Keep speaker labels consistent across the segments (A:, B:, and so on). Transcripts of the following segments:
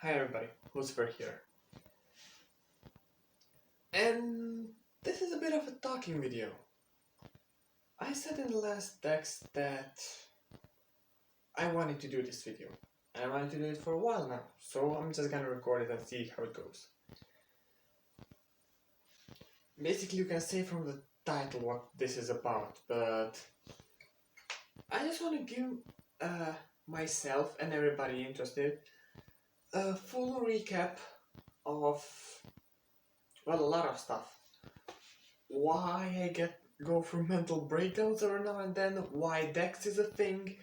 A: Hi everybody, Lucifer here. And this is a bit of a talking video. I said in the last text that I wanted to do this video. And I wanted to do it for a while now, so I'm just gonna record it and see how it goes. Basically you can say from the title what this is about, but I just want to give myself and everybody interested a full recap of, well, a lot of stuff. Why I go through mental breakdowns every now and then, why Dex is a thing,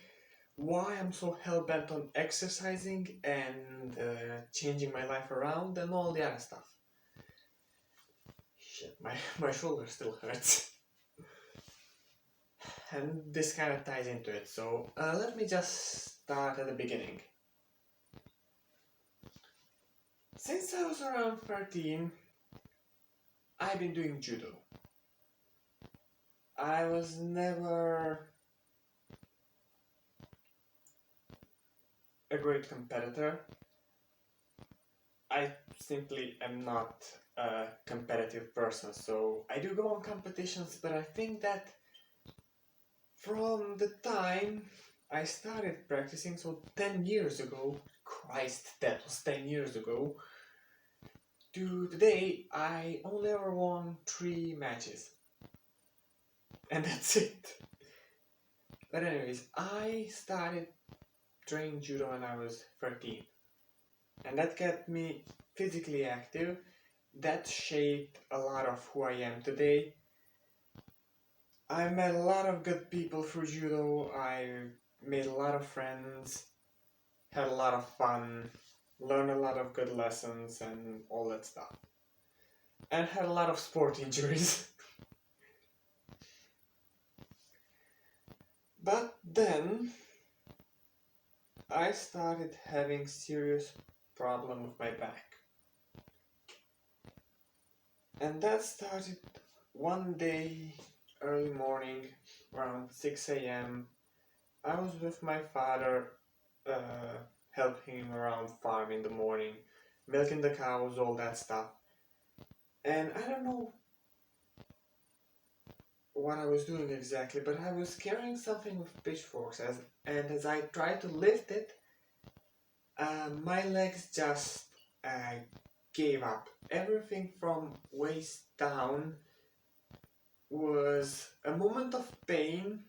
A: why I'm so hell-bent on exercising and changing my life around, and all the other stuff. Shit, my shoulder still hurts. And this kind of ties into it, so let me just start at the beginning. Since I was around 13, I've been doing judo. I was never a great competitor. I simply am not a competitive person, so I do go on competitions, but I think that from the time I started practicing, so 10 years ago, Christ, that was 10 years ago, to today, I only ever won 3 matches. And that's it. But anyways, I started training judo when I was 13. And that kept me physically active. That shaped a lot of who I am today. I met a lot of good people through judo. I made a lot of friends, had a lot of fun, learned a lot of good lessons and all that stuff. And had a lot of sport injuries. But then I started having serious problem with my back. And that started one day, early morning, around 6 a.m. I was with my father, helping him around farm in the morning, milking the cows, all that stuff. And I don't know what I was doing exactly, but I was carrying something with pitchforks, and as I tried to lift it, my legs just gave up. Everything from waist down was a moment of pain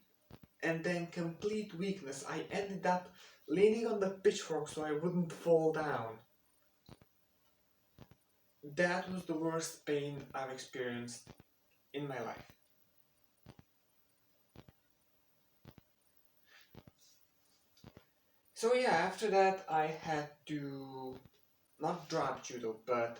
A: and then complete weakness. I ended up leaning on the pitchfork so I wouldn't fall down. That was the worst pain I've experienced in my life. So yeah, after that I had to not drop judo, but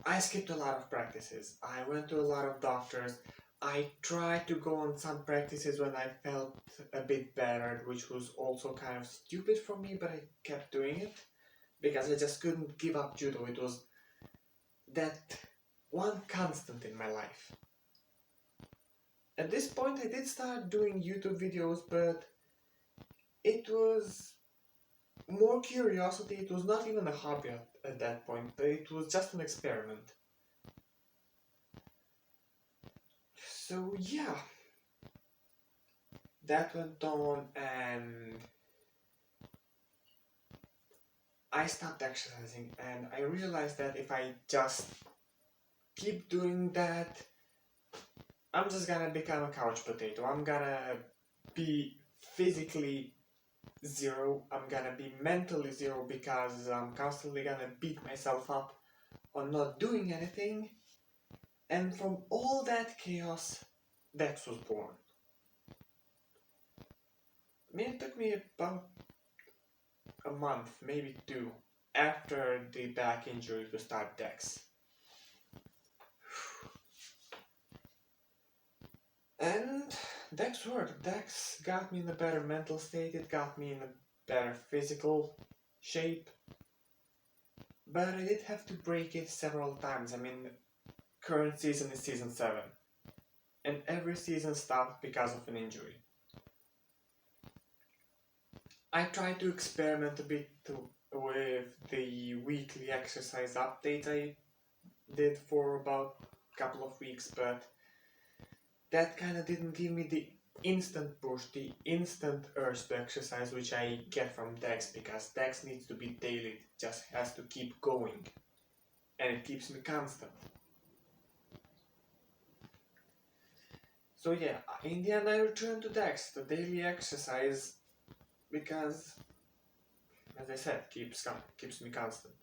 A: I skipped a lot of practices. I went to a lot of doctors. I tried to go on some practices when I felt a bit better, which was also kind of stupid for me, but I kept doing it because I just couldn't give up judo. It was that one constant in my life. At this point I did start doing YouTube videos, but it was more curiosity. It was not even a hobby at that point. It was just an experiment. So yeah, that went on and I stopped exercising, and I realized that if I just keep doing that, I'm just gonna become a couch potato. I'm gonna be physically zero. I'm gonna be mentally zero because I'm constantly gonna beat myself up on not doing anything. And from all that chaos, Dex was born. I mean, it took me about a month, maybe 2, after the back injury to start Dex. And Dex worked. Dex got me in a better mental state, it got me in a better physical shape. But I did have to break it several times. I mean, current season is season 7. And every season stopped because of an injury. I try to experiment a bit with the weekly exercise updates I did for about a couple of weeks, but that kind of didn't give me the instant push, the instant urge to exercise which I get from Dex, because Dex needs to be daily, it just has to keep going, and it keeps me constant. So yeah, in the end I returned to Dex, the daily exercise, because, as I said, keeps me constant.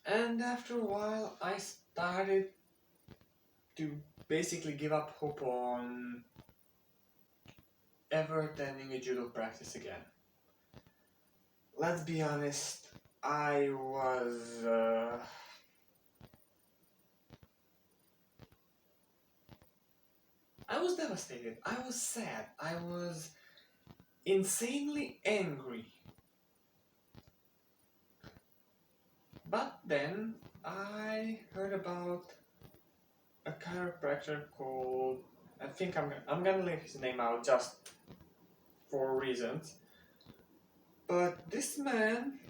A: And after a while I started to basically give up hope on ever attending a judo practice again. Let's be honest, I was devastated, I was sad, I was insanely angry. But then I heard about a chiropractor called, I think I'm gonna leave his name out just for reasons. But this man,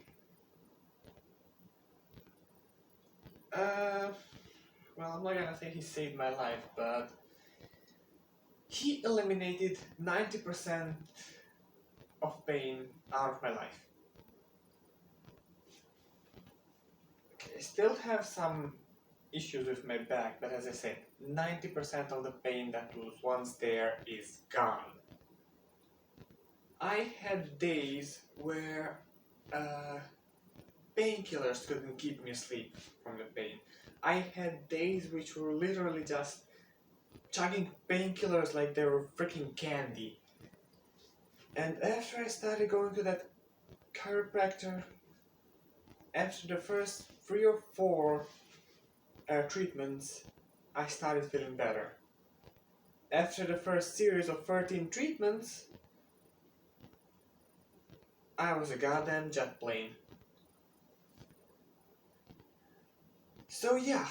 A: well, I'm not gonna say he saved my life, but he eliminated 90% of pain out of my life. Okay, I still have some issues with my back, but as I said, 90% of the pain that was once there is gone. I had days where painkillers couldn't keep me asleep from the pain. I had days which were literally just chugging painkillers like they were freaking candy. And after I started going to that chiropractor, after the first 3 or 4 treatments, I started feeling better. After the first series of 13 treatments, I was a goddamn jet plane. So yeah,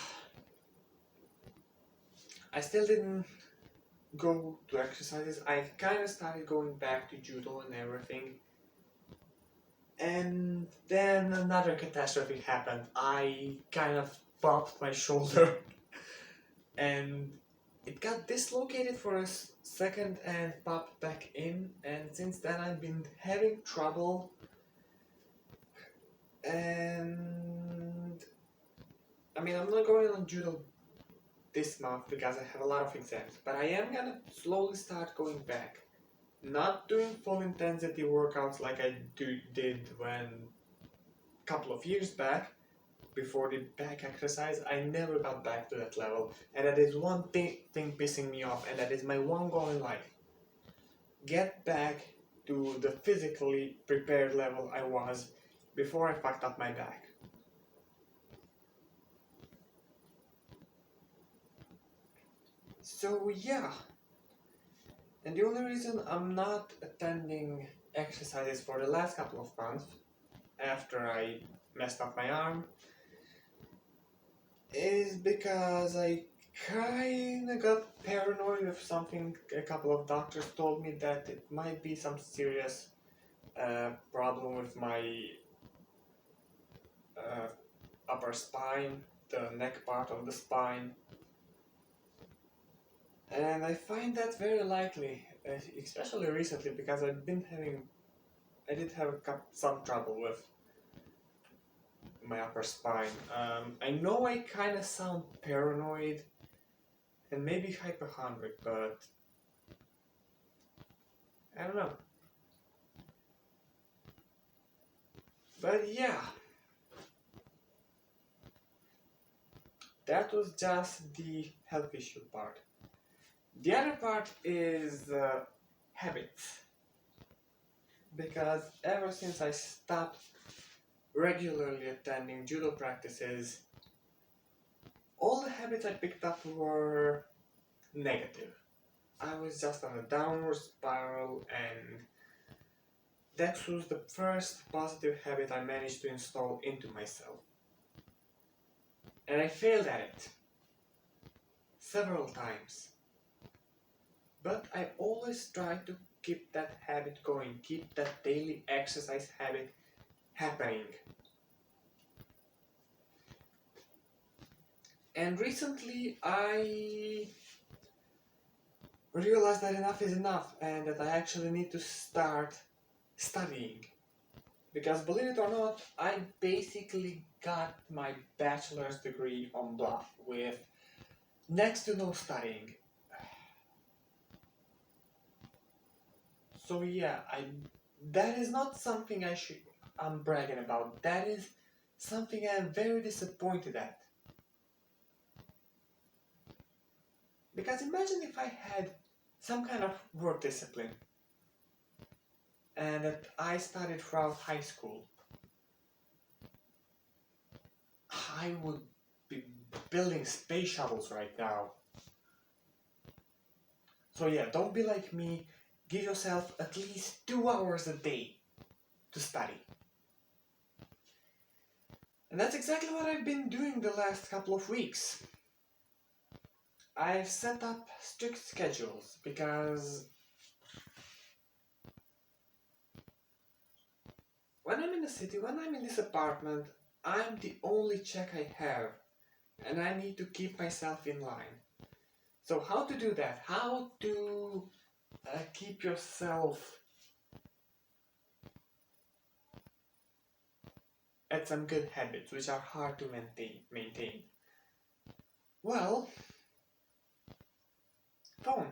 A: I still didn't go to exercises. I kind of started going back to judo and everything. And then another catastrophe happened. I kind of bumped my shoulder and it got dislocated for a second and popped back in. And since then I've been having trouble. And I mean, I'm not going on judo this month because I have a lot of exams, but I am gonna slowly start going back. Not doing full intensity workouts like I did when a couple of years back, before the back exercise. I never got back to that level, and that is one thing pissing me off, and that is my one goal in life. Get back to the physically prepared level I was before I fucked up my back. So yeah, and the only reason I'm not attending exercises for the last couple of months, after I messed up my arm, is because I kinda got paranoid with something. A couple of doctors told me that it might be some serious problem with my upper spine, the neck part of the spine. And I find that very likely, especially recently, because I did have some trouble with my upper spine. I know I kind of sound paranoid and maybe hypochondriac, but I don't know. But yeah, that was just the health issue part. The other part is habits. Because ever since I stopped regularly attending judo practices, all the habits I picked up were negative. I was just on a downward spiral, and that was the first positive habit I managed to install into myself. And I failed at it several times. But I always tried to keep that habit going, keep that daily exercise habit happening. And recently I realized that enough is enough and that I actually need to start studying. Because believe it or not, I basically got my bachelor's degree on bluff with next to no studying. So yeah, that is not something I'm bragging about. That is something I'm very disappointed at. Because imagine if I had some kind of work discipline and that I studied throughout high school. I would be building space shuttles right now. So yeah, don't be like me. Give yourself at least 2 hours a day to study. And that's exactly what I've been doing the last couple of weeks. I've set up strict schedules because when I'm in the city, when I'm in this apartment, I'm the only check I have and I need to keep myself in line. So how to do that? How to keep yourself at some good habits which are hard to maintain? Well, phone,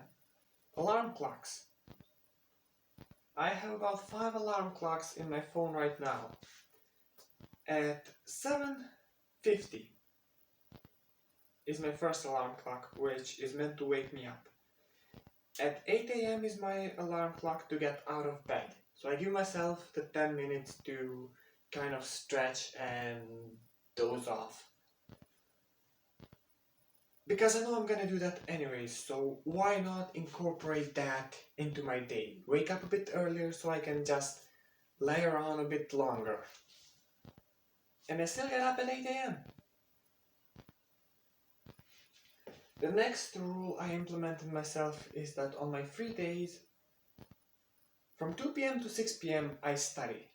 A: alarm clocks. I have about 5 alarm clocks in my phone right now. At 7:50 is my first alarm clock, which is meant to wake me up. At 8 a.m. is my alarm clock to get out of bed. So I give myself the 10 minutes to kind of stretch and doze off. Because I know I'm gonna do that anyways, so why not incorporate that into my day? Wake up a bit earlier so I can just lay around a bit longer. And I still get up at 8 a.m. The next rule I implemented myself is that on my free days, from 2 p.m. to 6 p.m. I study.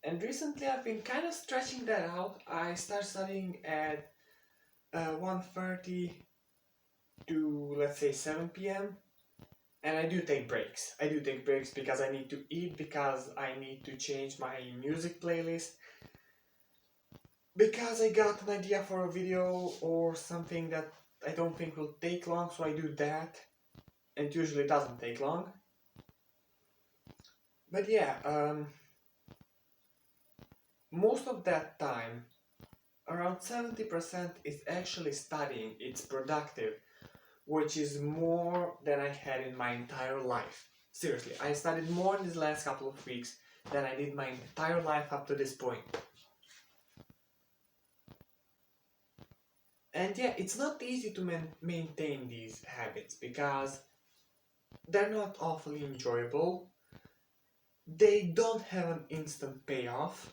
A: And recently I've been kind of stretching that out. I start studying at 1:30 to, let's say, 7 p.m. And I do take breaks. I do take breaks because I need to eat, because I need to change my music playlist, because I got an idea for a video or something that I don't think will take long, so I do that. And it usually doesn't take long. But yeah, most of that time, around 70% is actually studying. It's productive, which is more than I had in my entire life. Seriously, I studied more in these last couple of weeks than I did my entire life up to this point. And yeah, it's not easy to maintain these habits because they're not awfully enjoyable. They don't have an instant payoff.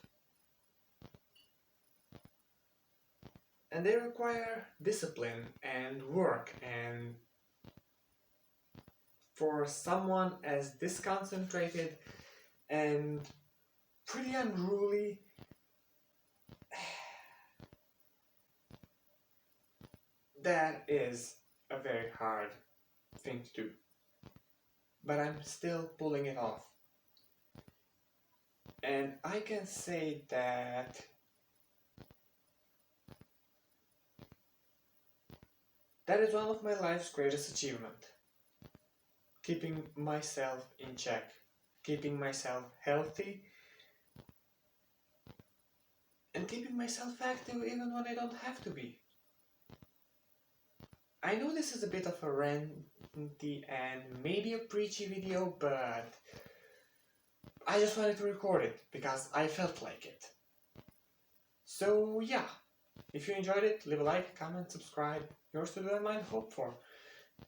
A: And they require discipline and work, and for someone as disconcentrated and pretty unruly, that is a very hard thing to do. But I'm still pulling it off. And I can say that that is one of my life's greatest achievements. Keeping myself in check, keeping myself healthy, and keeping myself active even when I don't have to be. I know this is a bit of a ranty and maybe a preachy video, but I just wanted to record it because I felt like it. So yeah, if you enjoyed it, leave a like, comment, subscribe. Yours to do and mine hope for.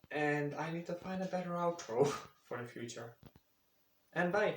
A: And I need to find a better outro for the future. And bye!